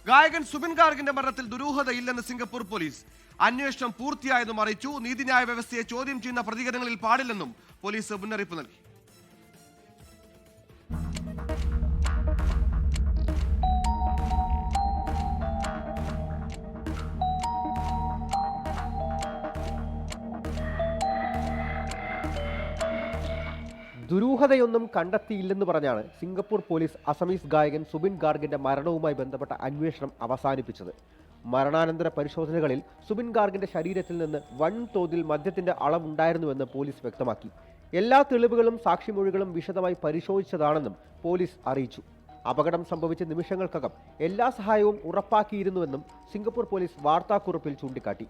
ഗായകൻ സുബിൻ ഗാർഗിന്റെ മരണത്തിൽ ദുരൂഹതയില്ലെന്ന് Singapore police. അന്വേഷണം പൂർത്തിയായെന്നും അറിയിച്ചു. നീതിന്യായ വ്യവസ്ഥയെ ചോദ്യം ചെയ്യുന്ന പ്രതികരണങ്ങളിൽ പാടില്ലെന്നും പോലീസ് മുന്നറിയിപ്പ് നൽകി. ദുരൂഹതയൊന്നും കണ്ടെത്തിയില്ലെന്ന് പറഞ്ഞാണ് സിംഗപ്പൂർ പോലീസ് അസമീസ് ഗായകൻ സുബിൻ ഗാർഗിന്റെ മരണവുമായി ബന്ധപ്പെട്ട അന്വേഷണം അവസാനിപ്പിച്ചത്. മരണാനന്തര പരിശോധനകളിൽ സുബിൻ ഗാർഗിന്റെ ശരീരത്തിൽ നിന്ന് വൻതോതിൽ മദ്യത്തിന്റെ അളവുണ്ടായിരുന്നുവെന്ന് പോലീസ് വ്യക്തമാക്കി. എല്ലാ തെളിവുകളും സാക്ഷിമൊഴികളും വിശദമായി പരിശോധിച്ചതാണെന്നും പോലീസ് അറിയിച്ചു. അപകടം സംഭവിച്ച നിമിഷങ്ങൾക്കകം എല്ലാ സഹായവും ഉറപ്പാക്കിയിരുന്നുവെന്നും സിംഗപ്പൂർ പോലീസ് വാർത്താക്കുറിപ്പിൽ ചൂണ്ടിക്കാട്ടി.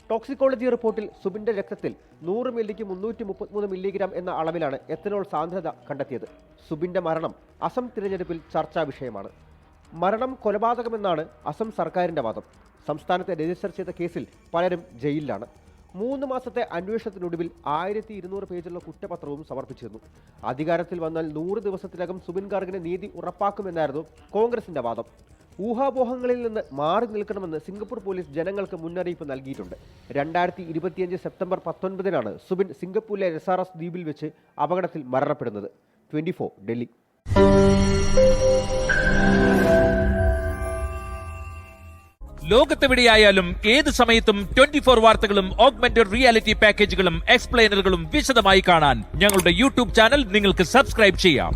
ടോക്സിക്കോളജി റിപ്പോർട്ടിൽ സുബിന്റെ രക്തത്തിൽ 100 മില്ലിക്ക് 333 മില്ലിഗ്രാം എന്ന അളവിലാണ് എത്തനോൾ സാന്ദ്രത കണ്ടെത്തിയത്. സുബിന്റെ മരണം അസം തിരഞ്ഞെടുപ്പിൽ ചർച്ചാ വിഷയമാണ്. മരണം കൊലപാതകമെന്നാണ് അസം സർക്കാരിന്റെ വാദം. സംസ്ഥാനത്തെ രജിസ്റ്റർ ചെയ്ത കേസിൽ പലരും ജയിലിലാണ്. 3 മാസത്തെ അന്വേഷണത്തിനൊടുവിൽ 1200 പേജുള്ള കുറ്റപത്രവും സമർപ്പിച്ചിരുന്നു. അധികാരത്തിൽ വന്നാൽ 100 ദിവസത്തിനകം സുബിൻ ഗാർഗിന് നീതി ഉറപ്പാക്കുമെന്നായിരുന്നു കോൺഗ്രസിന്റെ വാദം. ഊഹാപോഹങ്ങളിൽ നിന്ന് മാറി നിൽക്കണമെന്ന് സിംഗപ്പൂർ പോലീസ് ജനങ്ങൾക്ക് മുന്നറിയിപ്പ് നൽകിയിട്ടുണ്ട്. 2025 സെപ്റ്റംബർ 19-നാണ് സുബിൻ സിംഗപ്പൂരിലെ SRS ദ്വീപിൽ വെച്ച് അപകടത്തിൽ മരണപ്പെടുന്നത്. 24 ഡൽഹി. ലോകത്തെവിടെയായാലും ഏത് സമയത്തും 24 വാർത്തകളും ഓഗ്മെന്റഡ് റിയാലിറ്റി പാക്കേജുകളും എക്സ്പ്ലെയിനറുകളും വിശദമായി കാണാൻ ഞങ്ങളുടെ യൂട്യൂബ് ചാനൽ നിങ്ങൾക്ക് സബ്സ്ക്രൈബ് ചെയ്യാം.